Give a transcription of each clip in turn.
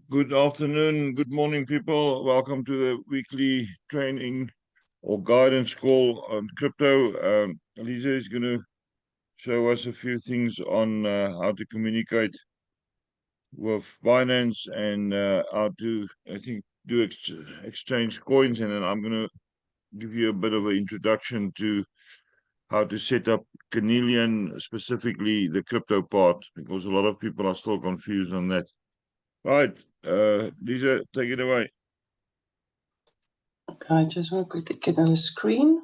Good afternoon, good morning, people. Welcome to the weekly training or guidance call on crypto. Lize is going to show us a few things on how to communicate with Binance and how to, I think, do exchange coins. And then I'm going to give you a bit of an introduction to how to set up Canelian, specifically the crypto part, because a lot of people are still confused on that. Right, Lize, take it away. Okay, I just want to quickly get on the screen.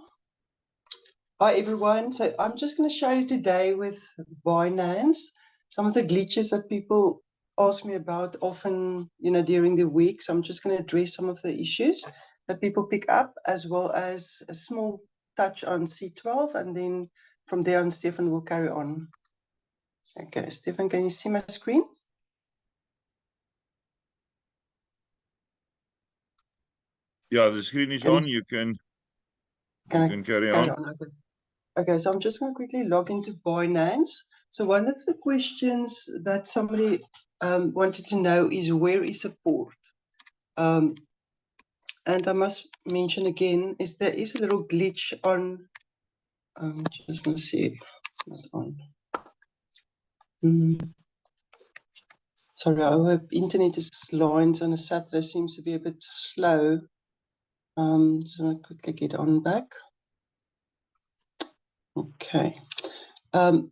Hi everyone, so I'm just going to show you today with Binance some of the glitches that people ask me about often, during the week. So I'm just going to address some of the issues that people pick up, as well as a small touch on C12, and then from there on, Stefan will carry on. Okay, Stefan, can you see my screen? Yeah, the screen is on. You can carry on. Okay, so I'm just going to quickly log into Binance. So one of the questions that somebody wanted to know is, where is support? And I must mention again, there is a little glitch on, just going to see if it's not on. Sorry, our internet lines on a Saturday seems to be a bit slow. Just want to quickly get on back. Okay. So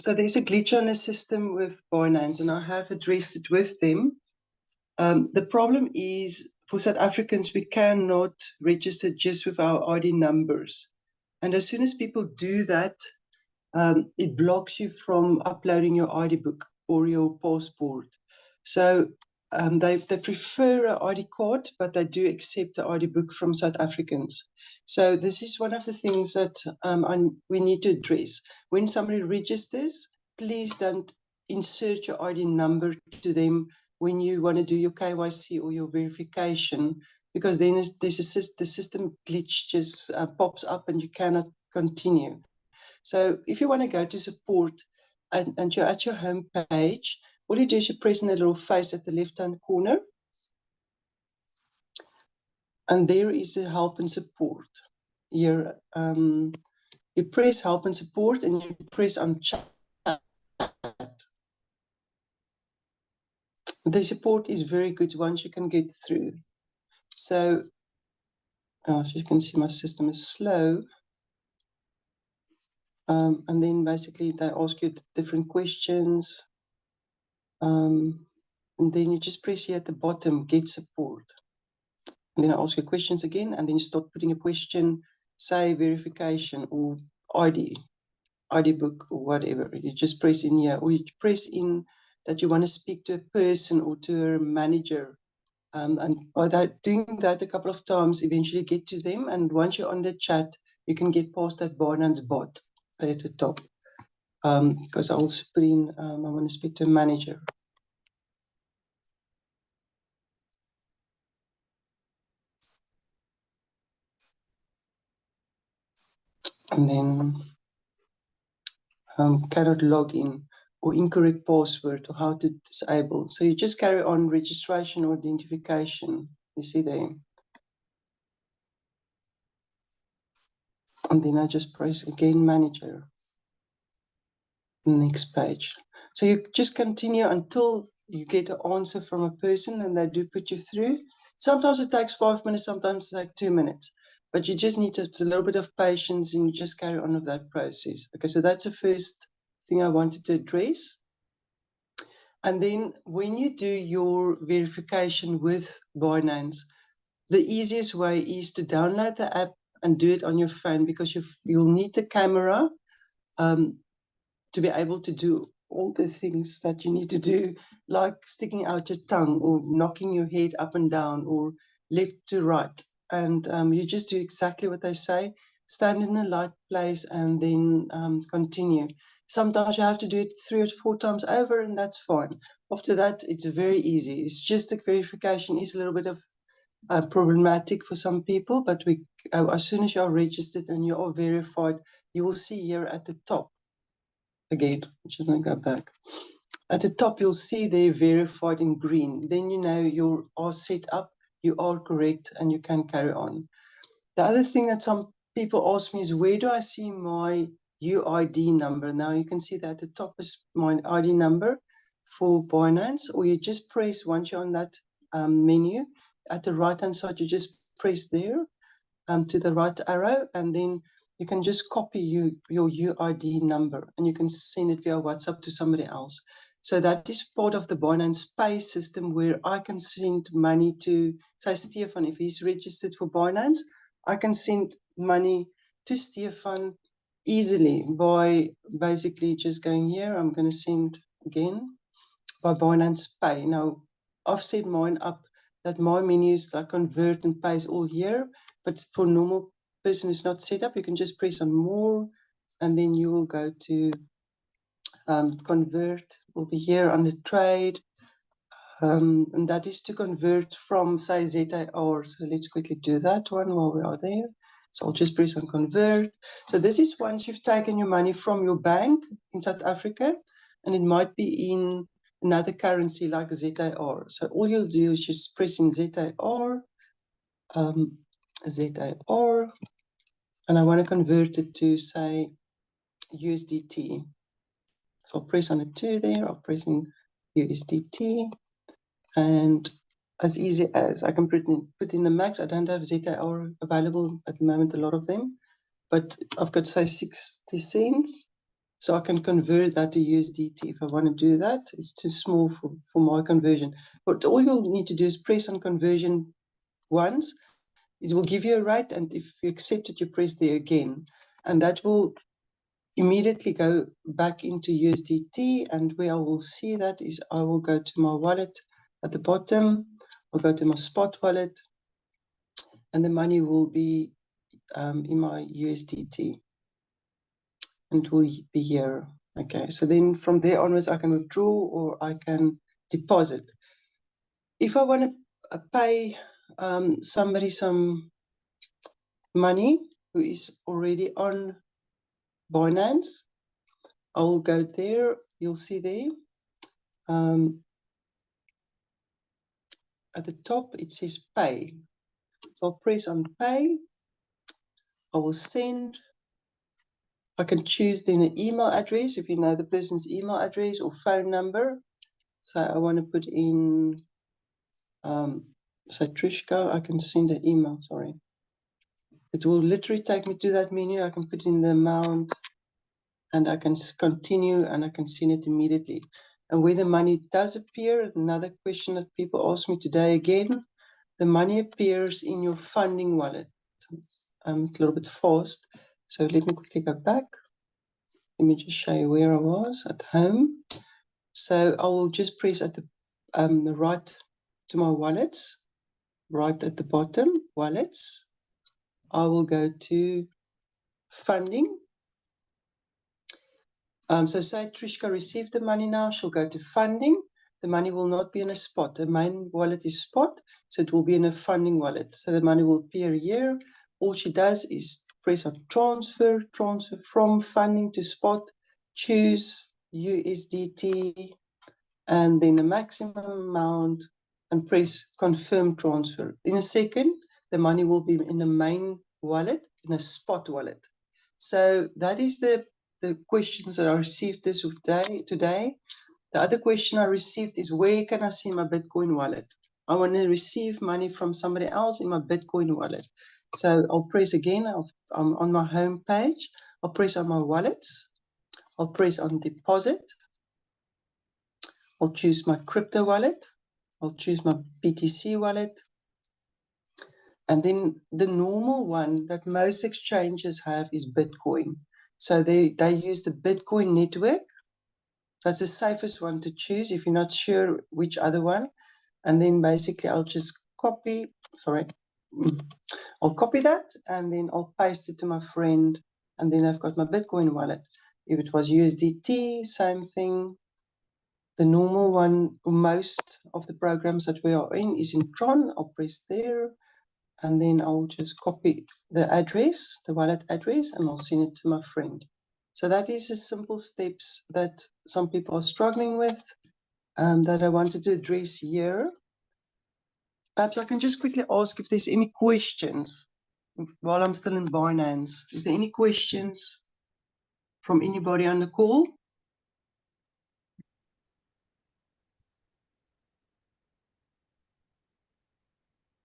there's a glitch on the system with Binance, and I have addressed it with them. The problem is, for South Africans, we cannot register just with our ID numbers. And as soon as people do that, it blocks you from uploading your ID book or your passport. So they prefer an ID card, but they do accept the ID book from South Africans. So this is one of the things that we need to address. When somebody registers, please don't insert your ID number to them when you want to do your KYC or your verification, because then the system glitch just pops up and you cannot continue. So if you want to go to support and you're at your home page, all you do is you press on the little face at the left-hand corner, and there is the help and support. Here, you press help and support, and you press on chat. The support is very good once you can get through. So, as you can see, my system is slow. And then basically they ask you different questions. And then you just press here at the bottom, get support. And then I ask you questions again, and then you start putting a question, say verification or ID book or whatever. You just press in here, or you press in that you want to speak to a person or to a manager. And by doing that a couple of times, eventually get to them. And once you're on the chat, you can get past that Binance bot at the top. Because I also put in, I want to speak to a manager. And then cannot log in, or incorrect password, or how to disable. So you just carry on registration or identification. You see there. And then I just press again manager. Next page. So you just continue until you get an answer from a person and they do put you through. Sometimes it takes 5 minutes, sometimes it takes 2 minutes. But you just need a little bit of patience, and you just carry on with that process. Okay, so that's the first thing I wanted to address. And then when you do your verification with Binance, the easiest way is to download the app and do it on your phone, because you'll need the camera to be able to do all the things that you need to do, like sticking out your tongue or knocking your head up and down or left to right. And you just do exactly what they say, stand in a light place, and then continue. Sometimes you have to do it 3 or 4 times over, and that's fine. After that, it's very easy. It's just the verification is a little bit of problematic for some people, but as soon as you are registered and you are verified, you will see here at the top. Again, I'm just going to go back. At the top, you'll see they're verified in green. Then you know you are set up, you are correct, and you can carry on. The other thing that some people ask me is, where do I see my UID number? Now you can see that at the top is my ID number for Binance, or you just press, once you're on that menu, at the right-hand side, you just press there to the right arrow, and then you can just copy your UID number, and you can send it via WhatsApp to somebody else. So that is part of the Binance Pay system, where I can send money to, say, Stefan, if he's registered for Binance, I can send money to Stefan easily by basically just going here. I'm going to send again by Binance Pay. Now, I've set mine up that my menus like convert and pay is all here, but for normal person who's not set up, you can just press on more, and then you will go to convert, will be here under trade, and that is to convert from, say, ZAR. So let's quickly do that one while we are there. So I'll just press on convert. So this is once you've taken your money from your bank in South Africa, and it might be in another currency like ZAR. So all you'll do is just press in ZAR, ZAR, and I want to convert it to, say, USDT. So I'll press on the 2 there, I'll press in USDT, and as easy as I can put in the max. I don't have ZAR available at the moment, a lot of them, but I've got, say, 60 cents. So I can convert that to USDT if I want to do that. It's too small for my conversion. But all you'll need to do is press on conversion once. It will give you a rate, and if you accept it, you press there again. And that will immediately go back into USDT. And where I will see that is I will go to my wallet at the bottom. I'll go to my spot wallet, and the money will be in my USDT. And it will be here. Okay, so then from there onwards, I can withdraw or I can deposit. If I want to pay somebody some money who is already on Binance, I will go there. You'll see there at the top, it says pay. So I'll press on pay. I will send. I can choose then an email address, if you know the person's email address or phone number. So I want to put in, so Trishka, I can send an email, sorry. It will literally take me to that menu. I can put in the amount, and I can continue, and I can send it immediately. And where the money does appear, another question that people ask me today again, the money appears in your funding wallet. It's a little bit fast. So let me quickly go back. Let me just show you where I was at home. So I will just press at the right to my wallets, right at the bottom, wallets. I will go to funding. So say Trishka received the money now, she'll go to funding. The money will not be in a spot. The main wallet is spot, so it will be in a funding wallet. So the money will appear here. All she does is press on transfer, transfer from funding to spot, choose USDT, and then the maximum amount, and press confirm transfer. In a second, the money will be in the main wallet, in a spot wallet. So that is the questions that I received this today. The other question I received is, where can I see my Bitcoin wallet? I want to receive money from somebody else in my Bitcoin wallet. So I'll press again. I'm on my home page. I'll press on my wallets. I'll press on deposit. I'll choose my crypto wallet. I'll choose my BTC wallet. And then the normal one that most exchanges have is Bitcoin. So they use the Bitcoin network. That's the safest one to choose if you're not sure which other one. And then basically I'll just copy, I'll copy that, and then I'll paste it to my friend. And then I've got my Bitcoin wallet. If it was USDT, same thing. The normal one, most of the programs that we are in is in Tron. I'll press there, and then I'll just copy the address, the wallet address, and I'll send it to my friend. So that is the simple steps that some people are struggling with. that I wanted to address here. Perhaps I can just quickly ask if there's any questions while I'm still in Binance. Is there any questions from anybody on the call?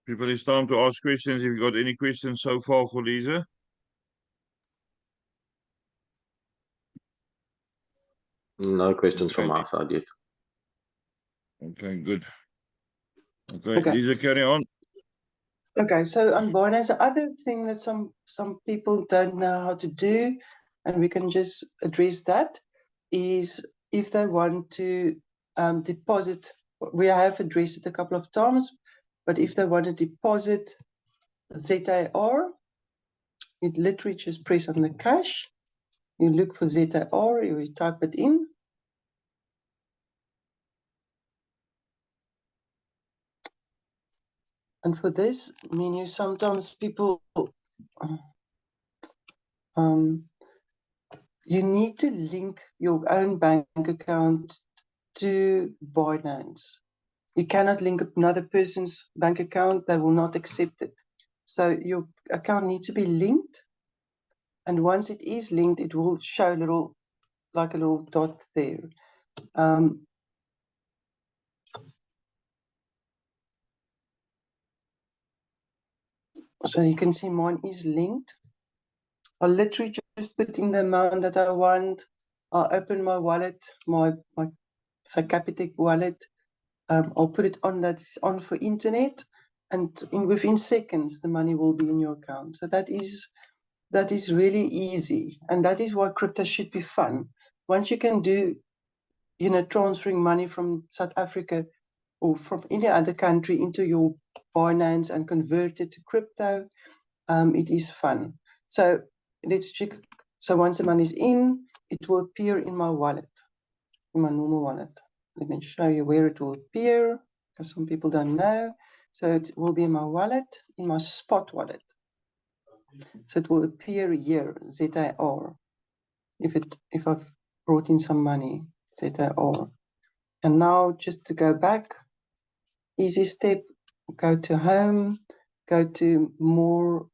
People, it's time to ask questions. If you've got any questions so far for Lize. No questions from Okay. our side yet. Okay, good. Okay, Okay. Lize, carry on. Okay, so on Binance, the other thing that some people don't know how to do, and we can just address that, is if they want to deposit. We have addressed it a couple of times, but if they want to deposit ZAR, you literally just press on the cash, you look for ZAR, you type it in. And for this menu, sometimes people, you need to link your own bank account to Binance. You cannot link another person's bank account, they will not accept it. So your account needs to be linked. And once it is linked, it will show a little dot there. So you can see mine is linked. I'll literally just put in the amount that I want. I'll open my wallet, my Capitec wallet. I'll put it on that is on for internet, and within seconds the money will be in your account. So that is really easy, and that is why crypto should be fun. Once you can do, transferring money from South Africa or from any other country into your Binance and convert it to crypto, it is fun. So let's check. So once the money is in, it will appear in my wallet, in my normal wallet. Let me show you where it will appear, because some people don't know. So it will be in my wallet, in my spot wallet. So it will appear here, ZAR. If I've brought in some money, ZAR. And now just to go back, easy step, go to home, go to more,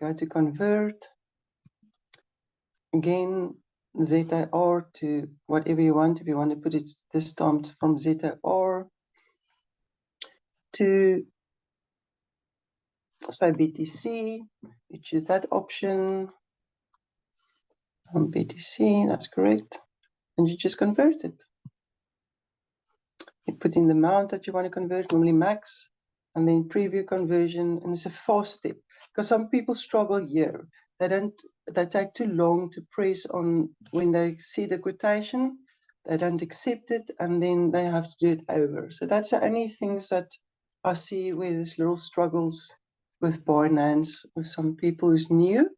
go to convert. Again, ZAR to whatever you want. If you want to put it this time from ZAR to, say, BTC, you choose that option. On BTC, that's correct. And you just convert it. You put in the amount that you want to convert, normally max, and then preview conversion, and it's a fast step. Because some people struggle here. They take too long to press on when they see the quotation, they don't accept it, and then they have to do it over. So that's the only things that I see where there's little struggles with Binance, with some people who's new.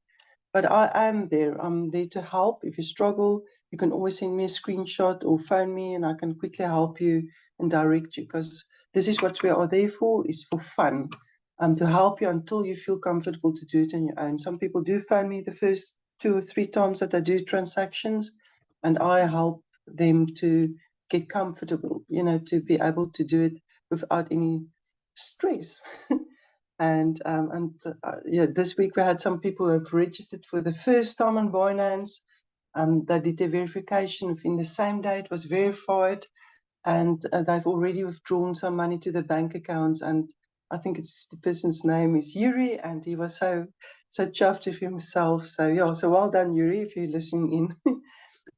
But I am there. I'm there to help. If you struggle, you can always send me a screenshot or phone me, and I can quickly help you and direct you, because this is what we are there for, is for fun, to help you until you feel comfortable to do it on your own. Some people do phone me the first 2 or 3 times that I do transactions, and I help them to get comfortable, to be able to do it without any stress. And this week we had some people who have registered for the first time on Binance. They did the verification within the same day it was verified, and they've already withdrawn some money to the bank accounts. And I think it's the person's name is Yuri, and he was so chuffed with himself. So yeah, so well done, Yuri, if you're listening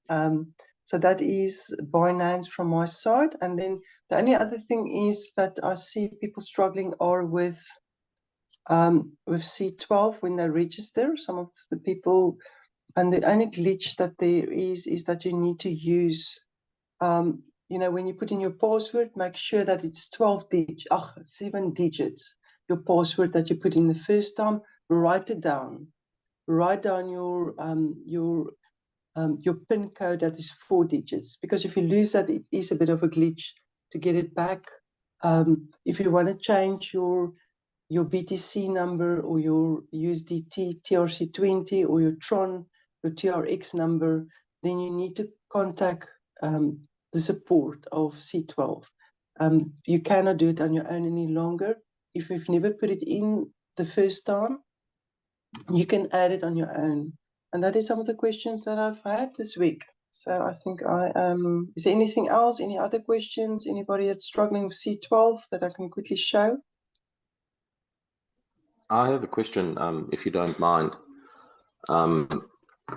in. So that is Binance from my side. And then the only other thing is that I see people struggling are with C12 when they register. Some of the people, and the only glitch that there is that you need to use, when you put in your password, make sure that it's 7 digits. Your password that you put in the first time, write it down. Write down your PIN code that is 4 digits, because if you lose that, it is a bit of a glitch to get it back. If you want to change your BTC number or your USDT TRC20 or your Tron, your TRX number, then you need to contact the the support of C12. You cannot do it on your own any longer. If you've never put it in the first time, you can add it on your own. And that is some of the questions that I've had this week. So I think is there anything else? Any other questions? Anybody that's struggling with C12 that I can quickly show? I have a question, if you don't mind.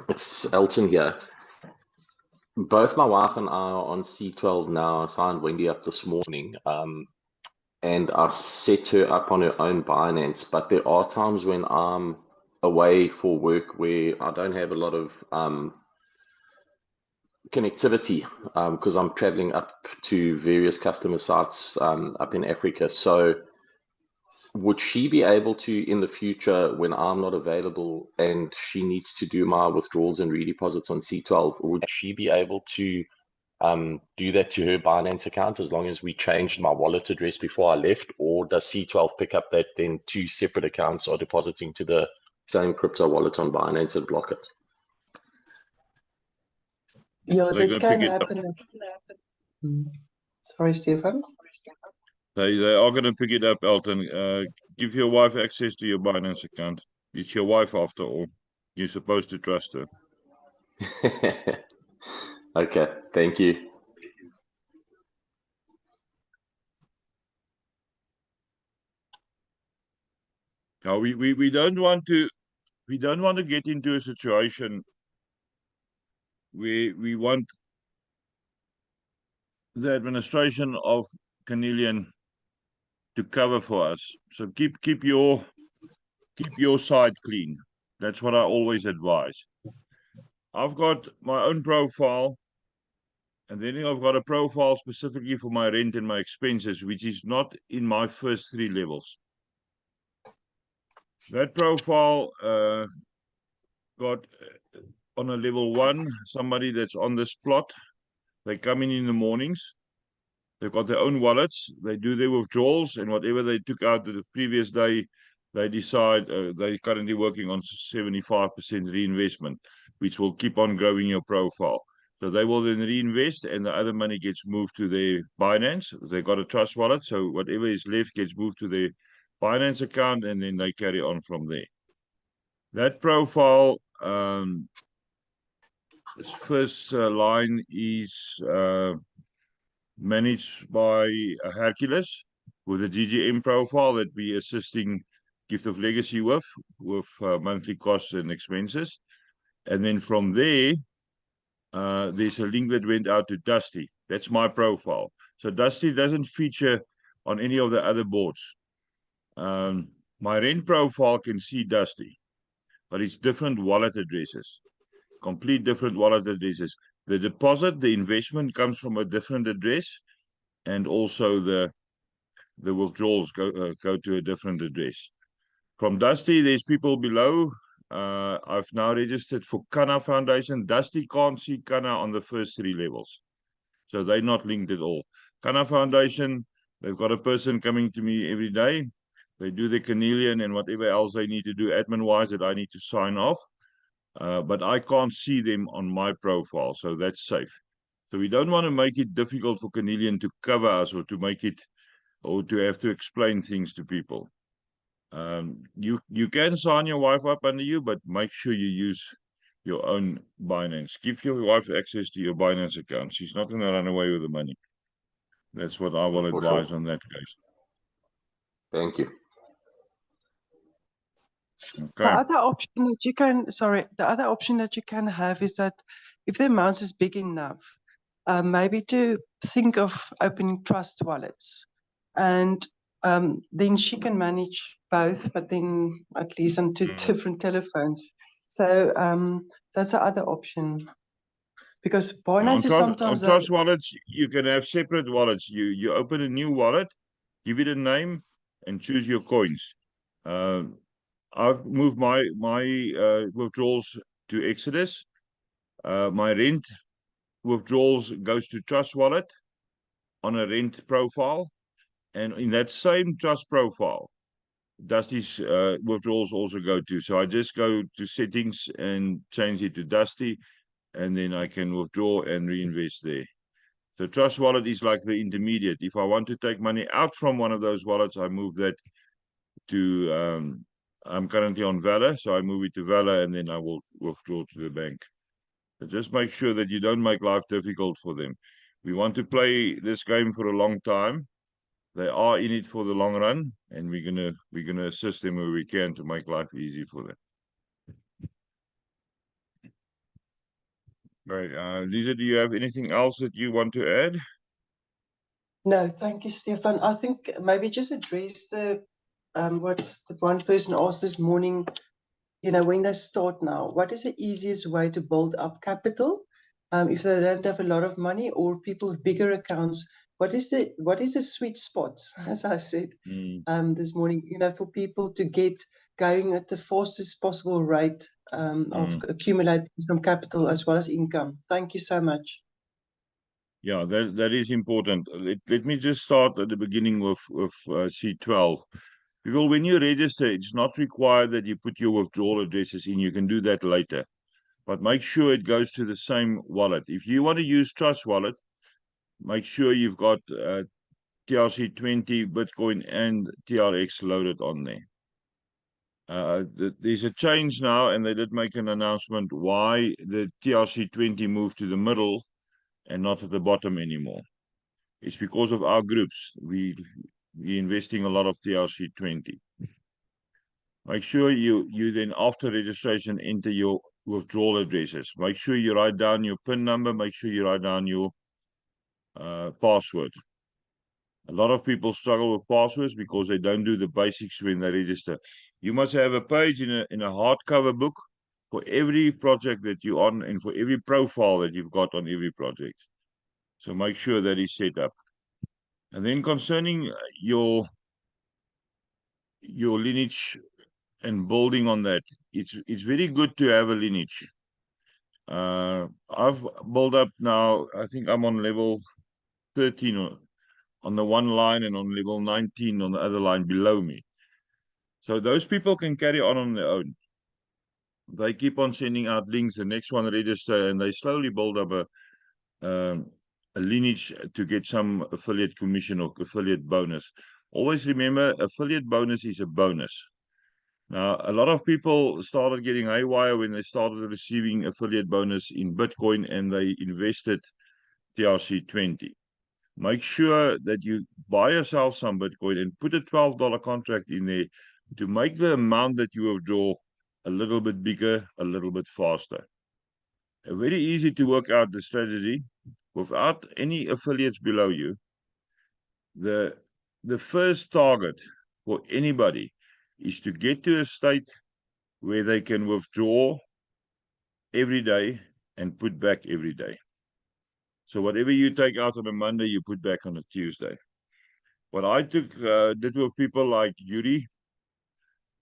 It's Elton here. Both my wife and I are on C12 now. I signed Wendy up this morning, and I've set her up on her own Binance. But there are times when I'm away for work where I don't have a lot of connectivity, because I'm traveling up to various customer sites up in Africa. So would she be able to, in the future, when I'm not available and she needs to do my withdrawals and redeposits on C12, would she be able to do that to her Binance account as long as we changed my wallet address before I left? Or does C12 pick up that then two separate accounts are depositing to the same crypto wallet on Binance and block it? Yeah, They're that gonna can pick it up. happen. Sorry, Stefan. They are going to pick it up, Elton. Give your wife access to your Binance account. It's your wife after all. You're supposed to trust her. Okay, thank you. Now we don't want to get into a situation where we want the administration of Canelian to cover for us. So keep your side clean. That's what I always advise. I've got my own profile, and then I've got a profile specifically for my rent and my expenses, which is not in my first three levels. That profile got on a level 1, somebody that's on this plot. They come in the mornings. They've got their own wallets. They do their withdrawals, and whatever they took out the previous day, they decide they're currently working on 75% reinvestment, which will keep on growing your profile. So they will then reinvest, and the other money gets moved to their Binance. They got a trust wallet, so whatever is left gets moved to their Binance account, and then they carry on from there. That profile, its first line is managed by Hercules with a GGM profile that we assisting Gift of Legacy with monthly costs and expenses. And then from there, there's a link that went out to Dusty. That's my profile. So Dusty doesn't feature on any of the other boards. My rent profile can see Dusty, but it's different wallet addresses, complete different wallet addresses. The deposit, the investment comes from a different address, and also the withdrawals go to a different address. From Dusty, there's people below. I've now registered for Kana Foundation. Dusty can't see Kana on the first three levels, so they're not linked at all. Kana Foundation, they've got a person coming to me every day. They do the Canelian and whatever else they need to do admin-wise that I need to sign off. But I can't see them on my profile, so that's safe. So we don't want to make it difficult for Canelian to cover us or to make it, or to have to explain things to people. You can sign your wife up under you, but make sure you use your own Binance. Give your wife access to your Binance account. She's not going to run away with the money. That's what I will advise on that case. Thank you. The Okay. other option that you can, the other option that you can have is that if the amount is big enough, maybe to think of opening trust wallets, and then she can manage both, but then at least on two different telephones. So that's the other option, because Binance is sometimes on trust wallets, you can have separate wallets. You open a new wallet, give it a name, and choose your coins. I've moved my withdrawals to Exodus. My rent withdrawals goes to Trust Wallet on a rent profile, and in that same Trust profile, Dusty's withdrawals also go to. So I just go to settings and change it to Dusty, and then I can withdraw and reinvest there. So Trust Wallet is like the intermediate. If I want to take money out from one of those wallets, I move that to, I'm currently on Valor, so I move it to Valor and then I will withdraw to the bank. So just make sure that you don't make life difficult for them. We want to play this game for a long time. They are in it for the long run, and we're gonna assist them where we can to make life easy for them. Right, Lize, do you have anything else that you want to add? No, thank you, Stefan. I think maybe just address the what the one person asked this morning. You know, when they start now, what is the easiest way to build up capital? If they don't have a lot of money, or people with bigger accounts, what is the sweet spot, as I said this morning, you know, for people to get going at the fastest possible rate of accumulating some capital as well as income? Thank you so much. Yeah, that is important. Let me just start at the beginning with C12. People, when you register, it's not required that you put your withdrawal addresses in. You can do that later. But make sure it goes to the same wallet. If you want to use Trust Wallet, make sure you've got TRC20, Bitcoin, and TRX loaded on there. There's a change now, and they did make an announcement why the TRC20 moved to the middle and not at the bottom anymore. It's because of our groups. We're investing a lot of TRC20. Make sure you then, after registration, enter your withdrawal addresses. Make sure you write down your PIN number. Make sure you write down your password. A lot of people struggle with passwords because they don't do the basics when they register. You must have a page in a hardcover book for every project that you're on and for every profile that you've got on every project. So make sure that is set up. And then concerning your lineage and building on that, it's very good to have a lineage. I've built up now, I think I'm on level 13 on the one line and on level 19 on the other line below me. So those people can carry on their own. They keep on sending out links, the next one register, and they slowly build up a lineage to get some affiliate commission or affiliate bonus. Always remember, affiliate bonus is a bonus. Now, a lot of people started getting haywire when they started receiving affiliate bonus in Bitcoin and they invested TRC20. Make sure that you buy yourself some Bitcoin and put a $12 contract in there to make the amount that you withdraw a little bit bigger, a little bit faster. Very easy to work out the strategy without any affiliates below you. The first target for anybody is to get to a state where they can withdraw every day and put back every day. So whatever you take out on a Monday, you put back on a Tuesday. What I did with people like Yuri,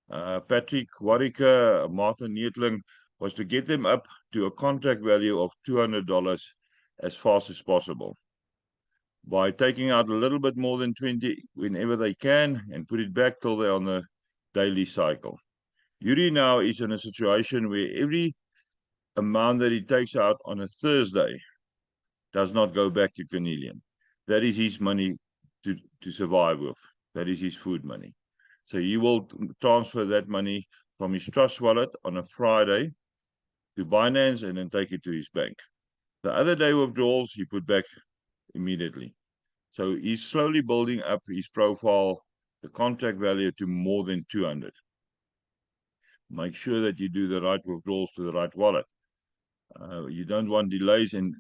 Patrick Warika, Martin Neetling, was to get them up to a contract value of $200 as fast as possible. By taking out a little bit more than 20 whenever they can and put it back till they're on the daily cycle. Yuri now is in a situation where every amount that he takes out on a Thursday does not go back to Cornelian. That is his money to survive with. That is his food money. So he will transfer that money from his Trust Wallet on a Friday to Binance and then take it to his bank. The other day withdrawals, he put back immediately. So he's slowly building up his profile, the contract value, to more than 200. Make sure that you do the right withdrawals to the right wallet. You don't want delays, and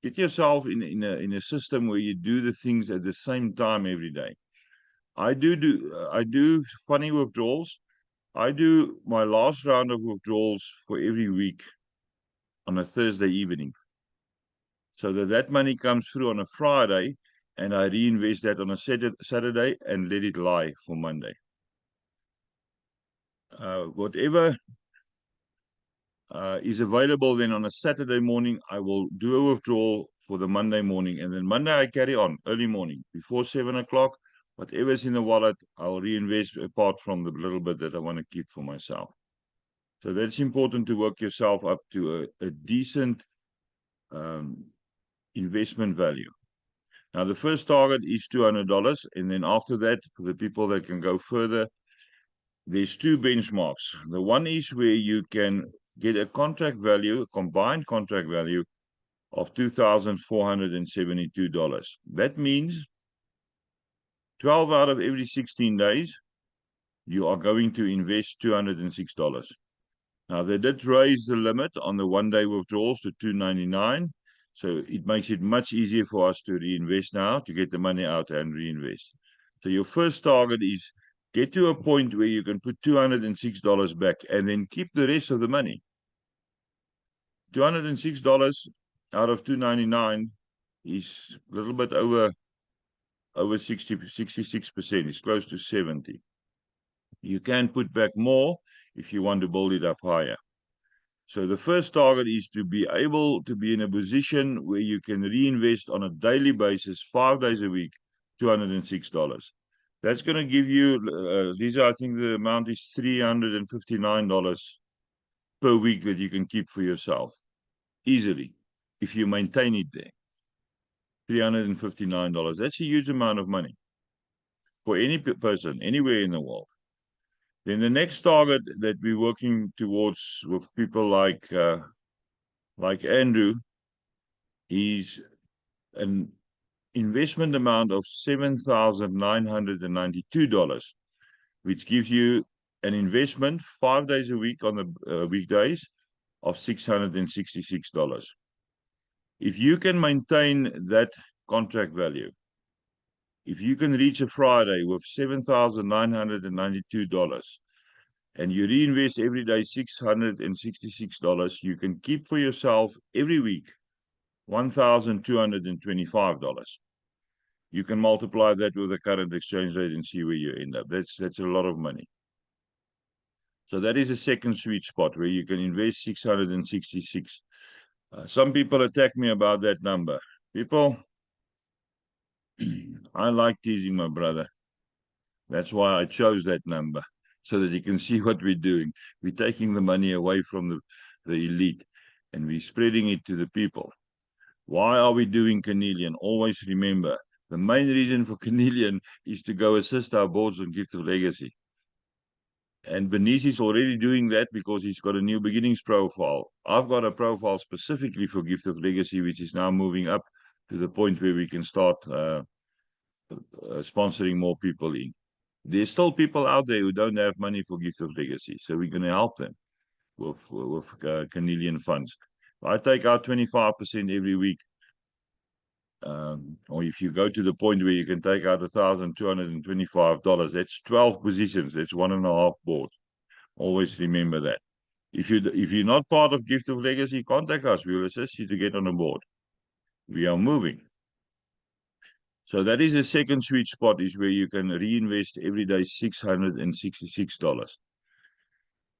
get yourself in a system where you do the things at the same time every day. I do funny withdrawals. I do my last round of withdrawals for every week on a Thursday evening, so that money comes through on a Friday, and I reinvest that on a Saturday and let it lie for Monday. Whatever is available then on a Saturday morning, I will do a withdrawal for the Monday morning, and then Monday I carry on early morning before 7 o'clock. Whatever's in the wallet, I'll reinvest apart from the little bit that I want to keep for myself. So that's important, to work yourself up to a decent investment value. Now, the first target is $200, and then after that, for the people that can go further, there's two benchmarks. The one is where you can get a contract value, a combined contract value of $2,472. That means 12 out of every 16 days, you are going to invest $206. Now, they did raise the limit on the one-day withdrawals to $299, so it makes it much easier for us to reinvest now, to get the money out and reinvest. So your first target is get to a point where you can put $206 back and then keep the rest of the money. $206 out of $299 is a little bit over 66%. It's close to 70%. You can put back more if you want to build it up higher. So the first target is to be able to be in a position where you can reinvest on a daily basis, 5 days a week, $206. That's going to give you, Lize, I think the amount is $359 per week that you can keep for yourself easily if you maintain it there. $359. That's a huge amount of money for any person anywhere in the world. Then the next target that we're working towards with people like Andrew is an investment amount of $7,992, which gives you an investment 5 days a week on the weekdays of $666. If you can maintain that contract value, if you can reach a Friday with $7,992 and you reinvest every day $666, you can keep for yourself every week $1,225. You can multiply that with the current exchange rate and see where you end up. That's a lot of money. So that is a second sweet spot where you can invest 666. Some people attack me about that number. People, I like teasing my brother. That's why I chose that number, so that you can see what we're doing. We're taking the money away from the elite and we're spreading it to the people. Why are we doing Carnelian? Always remember, the main reason for Carnelian is to go assist our boards on Gift of Legacy. And Bernice is already doing that because he's got a new beginnings profile. I've got a profile specifically for Gift of Legacy, which is now moving up to the point where we can start sponsoring more people in. There's still people out there who don't have money for Gift of Legacy, so we're going to help them with Carnelian funds. I take out 25% every week. Or if you go to the point where you can take out $1,225, that's 12 positions. That's 1.5 boards. Always remember that. If you're not part of Gift of Legacy, contact us. We will assist you to get on a board. We are moving. So that is the second sweet spot, is where you can reinvest every day $666.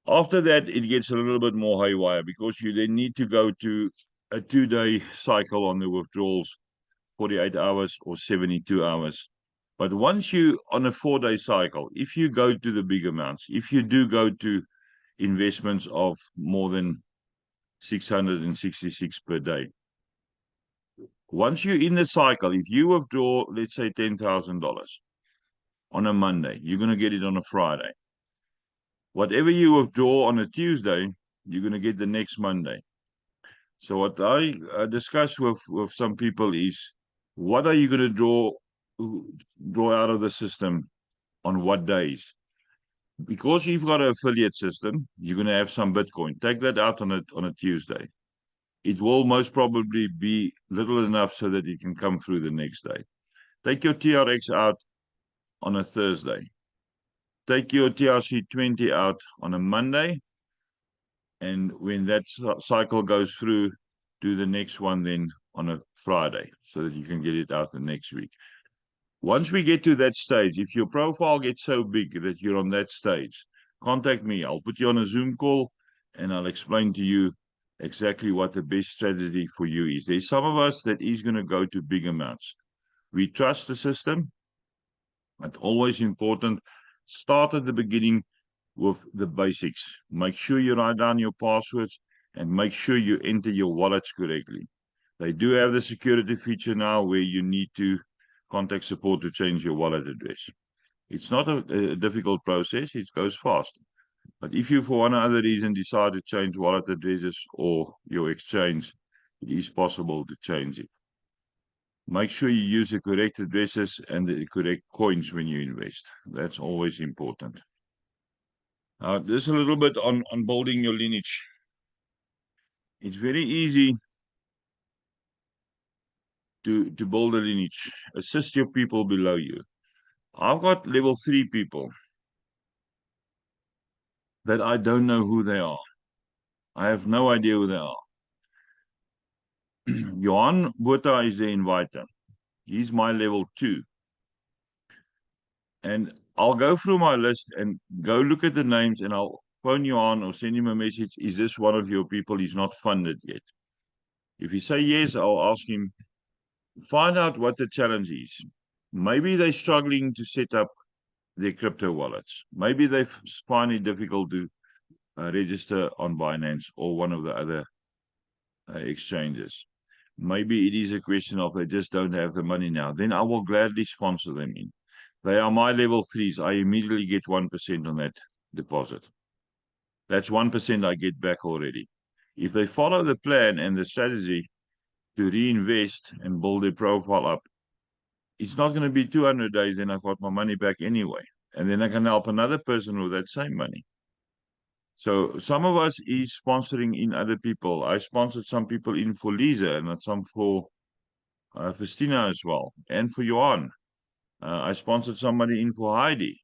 After that, it gets a little bit more haywire because you then need to go to a 2-day cycle on the withdrawals, 48 hours or 72 hours. But once you on a 4-day cycle, if you go to the big amounts, if you do go to investments of more than 666 per day, once you're in the cycle, if you withdraw, let's say $10,000 on a Monday, you're going to get it on a Friday. Whatever you withdraw on a Tuesday, you're going to get the next Monday. So what I discuss with some people is, what are you going to draw out of the system on what days? Because you've got an affiliate system, you're going to have some Bitcoin. Take that out on a Tuesday. It will most probably be little enough so that it can come through the next day. Take your TRX out on a Thursday. Take your TRC20 out on a Monday. And when that cycle goes through, do the next one then on a Friday so that you can get it out the next week. Once we get to that stage, if your profile gets so big that you're on that stage, contact me. I'll put you on a Zoom call and I'll explain to you exactly what the best strategy for you is. There's some of us that is going to go to big amounts. We trust the system, but always important, start at the beginning with the basics. Make sure you write down your passwords and make sure you enter your wallets correctly. They do have the security feature now where you need to contact support to change your wallet address. It's not a difficult process. It goes fast. But if you, for one or other reason, decide to change wallet addresses or your exchange, it is possible to change it. Make sure you use the correct addresses and the correct coins when you invest. That's always important. Just a little bit on building your lineage. It's very easy to build a lineage. Assist your people below you. I've got level 3 people that I don't know who they are. I have no idea who they are. Johan Botha is the inviter. He's my level 2. And I'll go through my list and go look at the names, and I'll phone Johan or send him a message. Is this one of your people? He's not funded yet. If he say yes, I'll ask him, find out what the challenge is. Maybe they're struggling to set up their crypto wallets. Maybe they find it difficult to register on Binance or one of the other exchanges. Maybe it is a question of they just don't have the money now. Then I will gladly sponsor them in. They are my level 3s. I immediately get 1% on that deposit. That's 1% I get back already. If they follow the plan and the strategy to reinvest and build their profile up, it's not going to be 200 days, then I've got my money back anyway. And then I can help another person with that same money. So some of us is sponsoring in other people. I sponsored some people in for Lize and some for Festina as well, and for Johan. I sponsored somebody in for Heidi.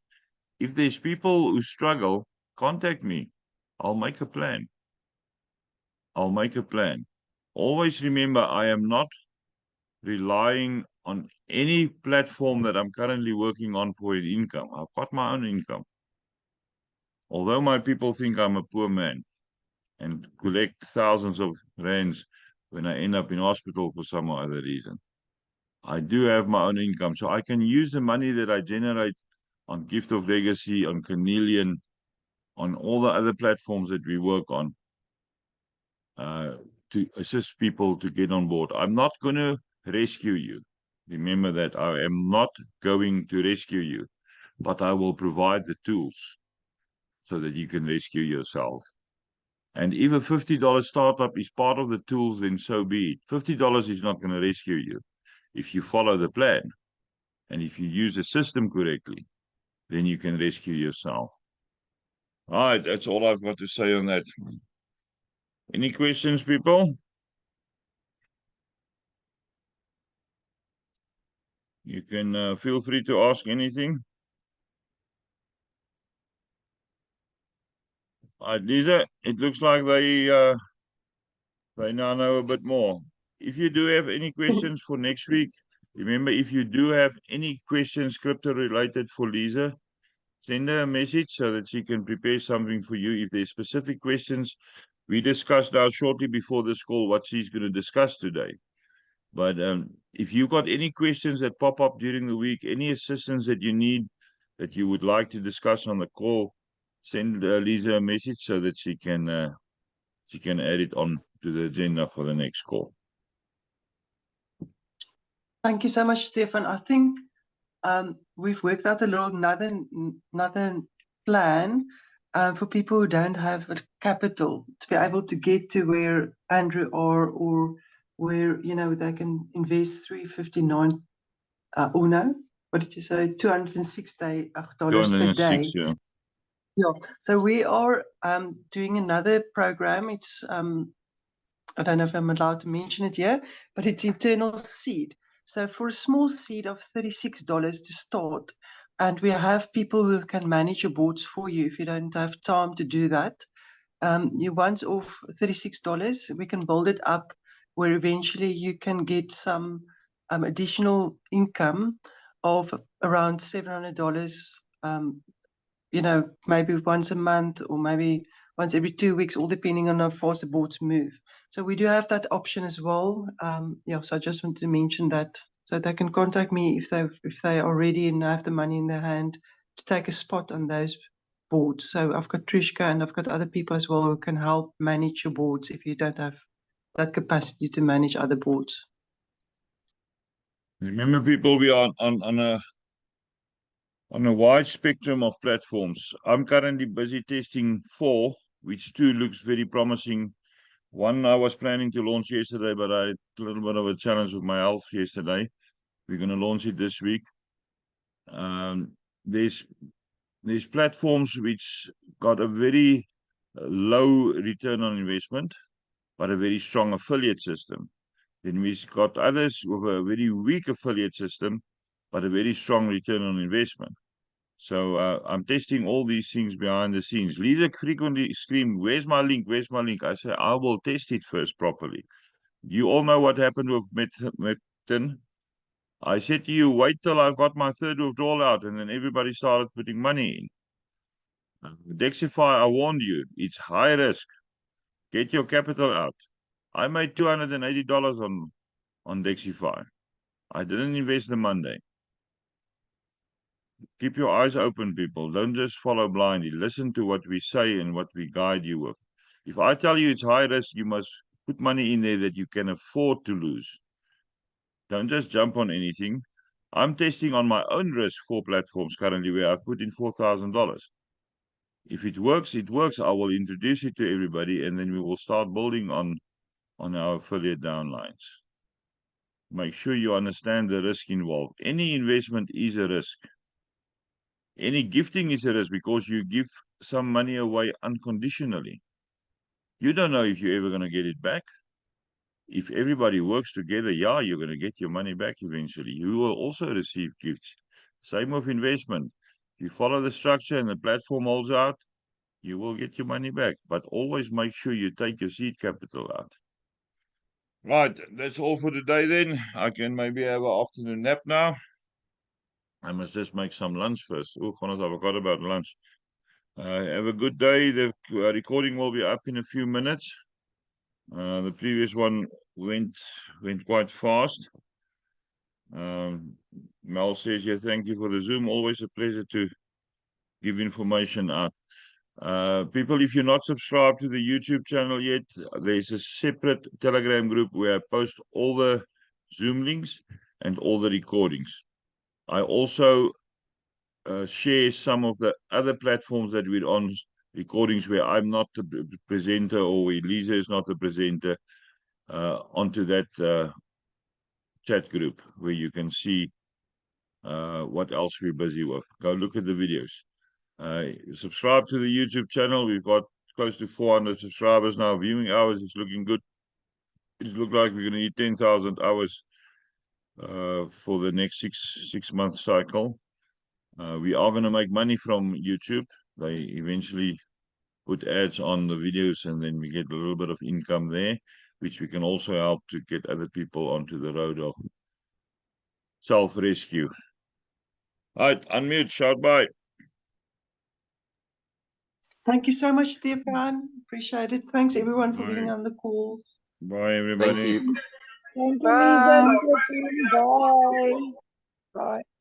If there's people who struggle, contact me. I'll make a plan. I'll make a plan. Always remember, I am not relying on any platform that I'm currently working on for an income. I've got my own income. Although my people think I'm a poor man and collect thousands of rands when I end up in hospital for some other reason, I do have my own income. So I can use the money that I generate on Gift of Legacy, on Cornelian, on all the other platforms that we work on, to assist people to get on board. I'm not going to rescue you. Remember that I am not going to rescue you, but I will provide the tools so that you can rescue yourself. And if a $50 startup is part of the tools, then so be it. $50 is not going to rescue you. If you follow the plan and if you use the system correctly, then you can rescue yourself. All right, that's all I've got to say on that. Any questions, people? You can feel free to ask anything. All right, Lize, it looks like they now know a bit more. If you do have any questions for next week, remember, if you do have any questions crypto related for Lize, send her a message so that she can prepare something for you. If there's specific questions, we discussed now shortly before this call what she's going to discuss today. But if you've got any questions that pop up during the week, any assistance that you need, that you would like to discuss on the call, send Lize a message so that she can add it on to the agenda for the next call. Thank you so much, Stefan. I think we've worked out a little another plan for people who don't have capital to be able to get to where Andrew or where they can invest $359 or no, what did you say, $260 per day. Yeah. So we are doing another program. It's I don't know if I'm allowed to mention it here, but it's internal seed. So for a small seed of $36 to start, and we have people who can manage your boards for you if you don't have time to do that. You once off $36, we can build it up where eventually you can get some additional income of around $700, maybe once a month or maybe once every 2 weeks, all depending on how fast the boards move. So we do have that option as well. So I just want to mention that, so they can contact me if they are ready and have the money in their hand to take a spot on those boards. So I've got Trishka and I've got other people as well who can help manage your boards if you don't have that capacity to manage other boards. Remember, people, we are on a wide spectrum of platforms. I'm currently busy testing 4, which 2 looks very promising. 1 I was planning to launch yesterday, but I had a little bit of a challenge with my health yesterday. We're going to launch it this week. There's platforms which got a very low return on investment, but a very strong affiliate system. Then we've got others with a very weak affiliate system, but a very strong return on investment. So I'm testing all these things behind the scenes. Lize frequently scream, "Where's my link? Where's my link?" I say, I will test it first properly. You all know what happened with Metin. I said to you, wait till I've got my 3rd withdrawal out, and then everybody started putting money in. Dexify, I warned you, it's high risk. Get your capital out. I made $280 on Dexify. I didn't invest the Monday. Keep your eyes open, people. Don't just follow blindly. Listen to what we say and what we guide you with. If I tell you it's high risk, you must put money in there that you can afford to lose. Don't just jump on anything. I'm testing on my own risk 4 platforms currently where I've put in $4,000. If it works, it works. I will introduce it to everybody, and then we will start building on our affiliate downlines. Make sure you understand the risk involved. Any investment is a risk. Any gifting is a risk because you give some money away unconditionally. You don't know if you're ever going to get it back. If everybody works together, yeah, you're going to get your money back eventually. You will also receive gifts. Same with investment. If you follow the structure and the platform holds out, you will get your money back. But always make sure you take your seed capital out. Right, that's all for today then. I can maybe have an afternoon nap now. I must just make some lunch first. Oh, I forgot about lunch. Have a good day. The recording will be up in a few minutes. The previous one went quite fast. Mel says, yeah, thank you for the Zoom. Always a pleasure to give information out. People, if you're not subscribed to the YouTube channel yet, there's a separate Telegram group where I post all the Zoom links and all the recordings. I also share some of the other platforms that we're on, recordings where I'm not the presenter or where Lize is not the presenter, onto that chat group where you can see what else we're busy with. Go look at the videos. Subscribe to the YouTube channel. We've got close to 400 subscribers now. Viewing hours is looking good. It looks like we're going to need 10,000 hours for the next six month cycle. We are going to make money from YouTube. They eventually put ads on the videos, and then we get a little bit of income there, which we can also help to get other people onto the road of self-rescue. All right, unmute, shout bye. Thank you so much, Stefan. Appreciate it. Thanks everyone for being on the call. Bye, everybody. Thank you. Thank you, Lize. Bye. Bye.